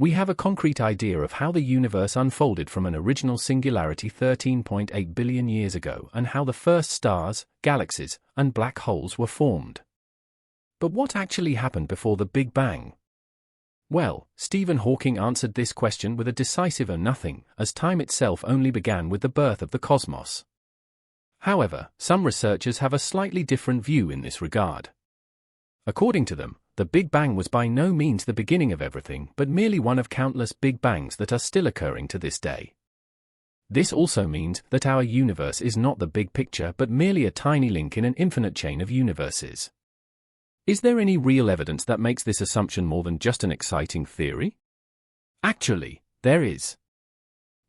we have a concrete idea of how the universe unfolded from an original singularity 13.8 billion years ago and how the first stars, galaxies, and black holes were formed. But what actually happened before the Big Bang? Well, Stephen Hawking answered this question with a decisive nothing, as time itself only began with the birth of the cosmos. However, some researchers have a slightly different view in this regard. According to them, the Big Bang was by no means the beginning of everything but merely one of countless Big Bangs that are still occurring to this day. This also means that our universe is not the big picture but merely a tiny link in an infinite chain of universes. Is there any real evidence that makes this assumption more than just an exciting theory? Actually, there is.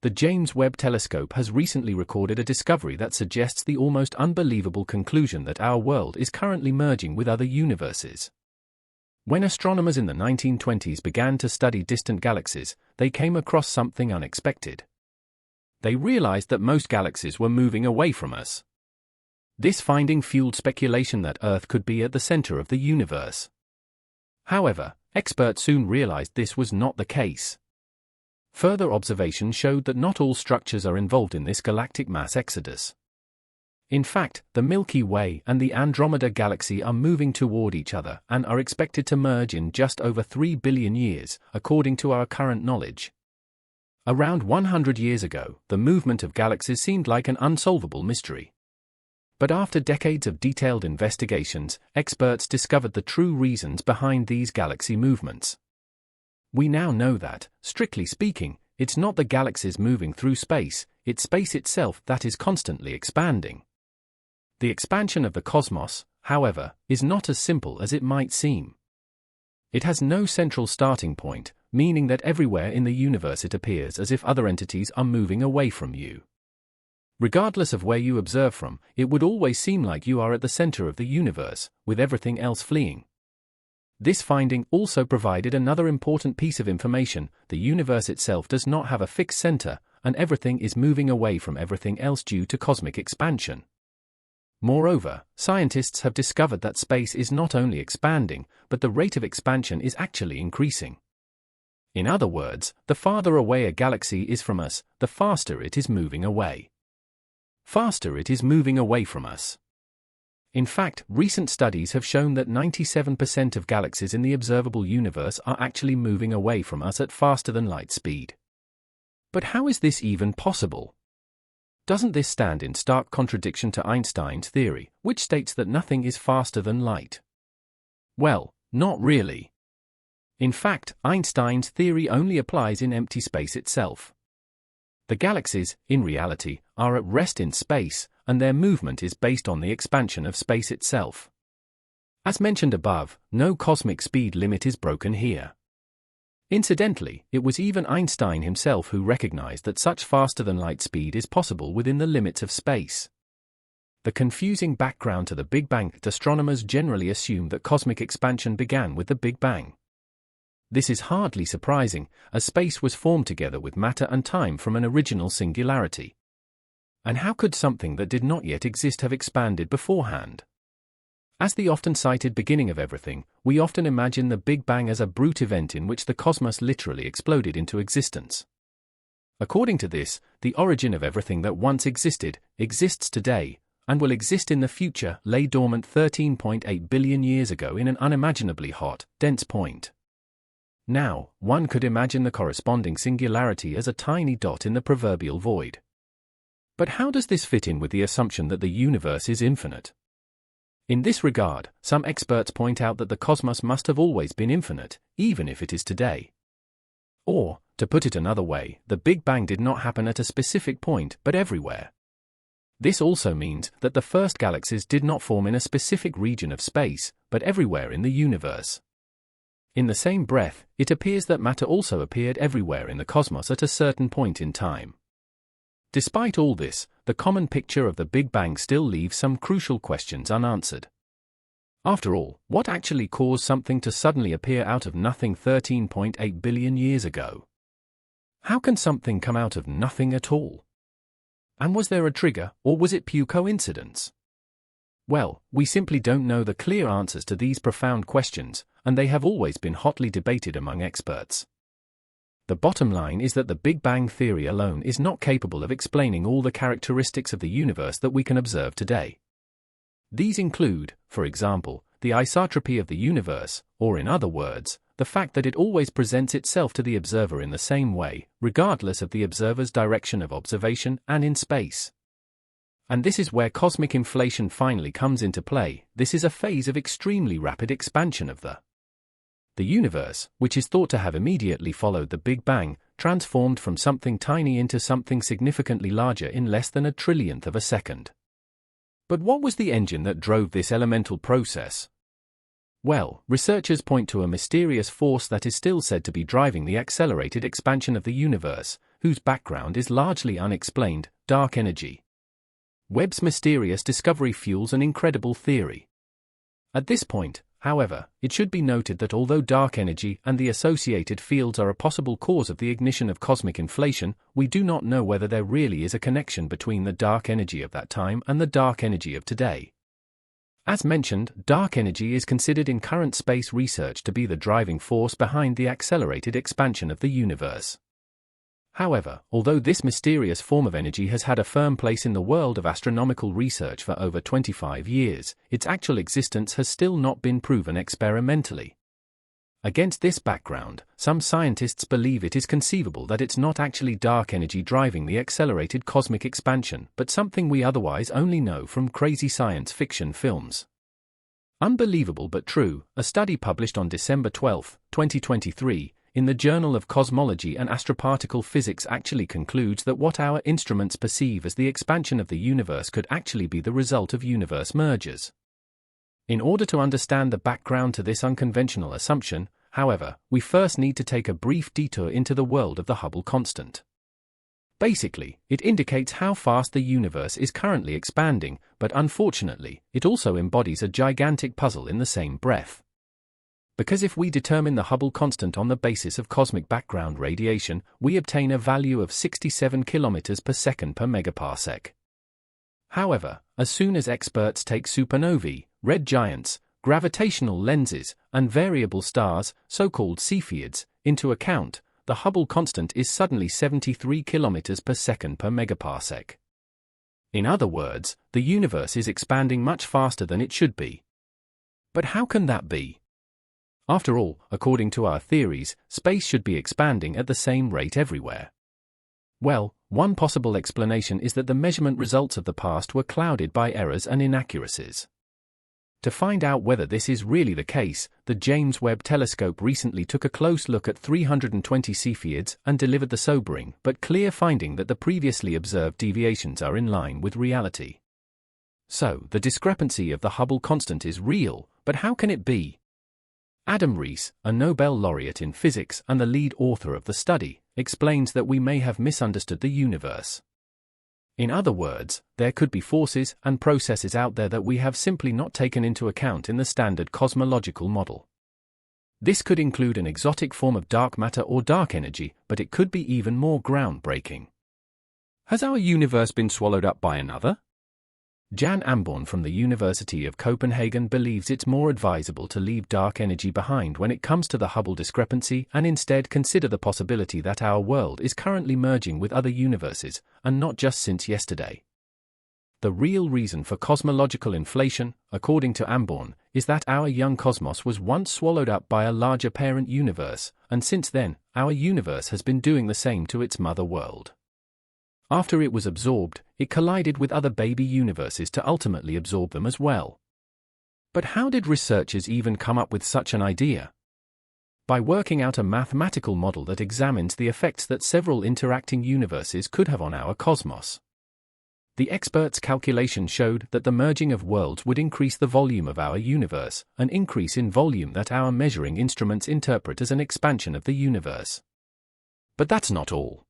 The James Webb Telescope has recently recorded a discovery that suggests the almost unbelievable conclusion that our world is currently merging with other universes. When astronomers in the 1920s began to study distant galaxies, they came across something unexpected. They realized that most galaxies were moving away from us. This finding fueled speculation that Earth could be at the center of the universe. However, experts soon realized this was not the case. Further observation showed that not all structures are involved in this galactic mass exodus. In fact, the Milky Way and the Andromeda Galaxy are moving toward each other and are expected to merge in just over 3 billion years, according to our current knowledge. Around 100 years ago, the movement of galaxies seemed like an unsolvable mystery. But after decades of detailed investigations, experts discovered the true reasons behind these galaxy movements. We now know that, strictly speaking, it's not the galaxies moving through space, it's space itself that is constantly expanding. The expansion of the cosmos, however, is not as simple as it might seem. It has no central starting point, meaning that everywhere in the universe it appears as if other entities are moving away from you. Regardless of where you observe from, it would always seem like you are at the center of the universe, with everything else fleeing. This finding also provided another important piece of information: the universe itself does not have a fixed center, and everything is moving away from everything else due to cosmic expansion. Moreover, scientists have discovered that space is not only expanding, but the rate of expansion is actually increasing. In other words, the farther away a galaxy is from us, the faster it is moving away. Faster it is moving away from us. In fact, recent studies have shown that 97% of galaxies in the observable universe are actually moving away from us at faster than light speed. But how is this even possible? Doesn't this stand in stark contradiction to Einstein's theory, which states that nothing is faster than light? Well, not really. In fact, Einstein's theory only applies in empty space itself. The galaxies, in reality, are at rest in space, and their movement is based on the expansion of space itself. As mentioned above, no cosmic speed limit is broken here. Incidentally, it was even Einstein himself who recognized that such faster-than-light speed is possible within the limits of space. The confusing background to the Big Bang: astronomers generally assume that cosmic expansion began with the Big Bang. This is hardly surprising, as space was formed together with matter and time from an original singularity. And how could something that did not yet exist have expanded beforehand? As the often cited beginning of everything, we often imagine the Big Bang as a brute event in which the cosmos literally exploded into existence. According to this, the origin of everything that once existed, exists today, and will exist in the future, lay dormant 13.8 billion years ago in an unimaginably hot, dense point. Now, one could imagine the corresponding singularity as a tiny dot in the proverbial void. But how does this fit in with the assumption that the universe is infinite? In this regard, some experts point out that the cosmos must have always been infinite, even if it is today. Or, to put it another way, the Big Bang did not happen at a specific point but everywhere. This also means that the first galaxies did not form in a specific region of space, but everywhere in the universe. In the same breath, it appears that matter also appeared everywhere in the cosmos at a certain point in time. Despite all this, the common picture of the Big Bang still leaves some crucial questions unanswered. After all, what actually caused something to suddenly appear out of nothing 13.8 billion years ago? How can something come out of nothing at all? And was there a trigger, or was it pure coincidence? Well, we simply don't know the clear answers to these profound questions, and they have always been hotly debated among experts. The bottom line is that the Big Bang theory alone is not capable of explaining all the characteristics of the universe that we can observe today. These include, for example, the isotropy of the universe, or in other words, the fact that it always presents itself to the observer in the same way, regardless of the observer's direction of observation and in space. And this is where cosmic inflation finally comes into play. This is a phase of extremely rapid expansion of the universe, which is thought to have immediately followed the Big Bang, transformed from something tiny into something significantly larger in less than a trillionth of a second. But what was the engine that drove this elemental process? Well, researchers point to a mysterious force that is still said to be driving the accelerated expansion of the universe, whose background is largely unexplained: dark energy. Webb's mysterious discovery fuels an incredible theory. At this point, however, it should be noted that although dark energy and the associated fields are a possible cause of the ignition of cosmic inflation, we do not know whether there really is a connection between the dark energy of that time and the dark energy of today. As mentioned, dark energy is considered in current space research to be the driving force behind the accelerated expansion of the universe. However, although this mysterious form of energy has had a firm place in the world of astronomical research for over 25 years, its actual existence has still not been proven experimentally. Against this background, some scientists believe it is conceivable that it's not actually dark energy driving the accelerated cosmic expansion, but something we otherwise only know from crazy science fiction films. Unbelievable but true, a study published on December 12, 2023, in the Journal of Cosmology and Astroparticle Physics actually concludes that what our instruments perceive as the expansion of the universe could actually be the result of universe mergers. In order to understand the background to this unconventional assumption, however, we first need to take a brief detour into the world of the Hubble constant. Basically, it indicates how fast the universe is currently expanding, but unfortunately, it also embodies a gigantic puzzle in the same breath. Because if we determine the Hubble constant on the basis of cosmic background radiation, we obtain a value of 67 km per second per megaparsec. However, as soon as experts take supernovae, red giants, gravitational lenses, and variable stars, so-called Cepheids, into account, the Hubble constant is suddenly 73 km per second per megaparsec. In other words, the universe is expanding much faster than it should be. But how can that be? After all, according to our theories, space should be expanding at the same rate everywhere. Well, one possible explanation is that the measurement results of the past were clouded by errors and inaccuracies. To find out whether this is really the case, the James Webb Telescope recently took a close look at 320 Cepheids and delivered the sobering but clear finding that the previously observed deviations are in line with reality. So, the discrepancy of the Hubble constant is real, but how can it be? Adam Rees, a Nobel laureate in physics and the lead author of the study, explains that we may have misunderstood the universe. In other words, there could be forces and processes out there that we have simply not taken into account in the standard cosmological model. This could include an exotic form of dark matter or dark energy, but it could be even more groundbreaking. Has our universe been swallowed up by another? Jan Amborn from the University of Copenhagen believes it's more advisable to leave dark energy behind when it comes to the Hubble discrepancy and instead consider the possibility that our world is currently merging with other universes, and not just since yesterday. The real reason for cosmological inflation, according to Amborn, is that our young cosmos was once swallowed up by a larger parent universe, and since then, our universe has been doing the same to its mother world. After it was absorbed, it collided with other baby universes to ultimately absorb them as well. But how did researchers even come up with such an idea? By working out a mathematical model that examines the effects that several interacting universes could have on our cosmos. The experts' calculation showed that the merging of worlds would increase the volume of our universe, an increase in volume that our measuring instruments interpret as an expansion of the universe. But that's not all.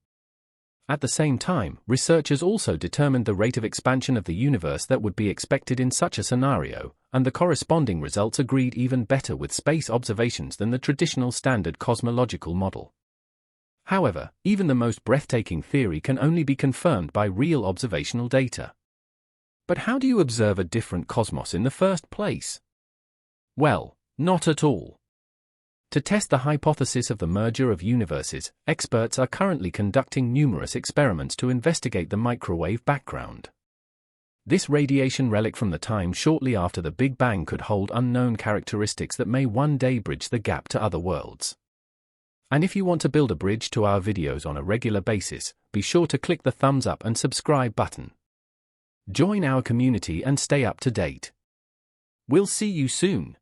At the same time, researchers also determined the rate of expansion of the universe that would be expected in such a scenario, and the corresponding results agreed even better with space observations than the traditional standard cosmological model. However, even the most breathtaking theory can only be confirmed by real observational data. But how do you observe a different cosmos in the first place? Well, not at all. To test the hypothesis of the merger of universes, experts are currently conducting numerous experiments to investigate the microwave background. This radiation relic from the time shortly after the Big Bang could hold unknown characteristics that may one day bridge the gap to other worlds. And if you want to build a bridge to our videos on a regular basis, be sure to click the thumbs up and subscribe button. Join our community and stay up to date. We'll see you soon.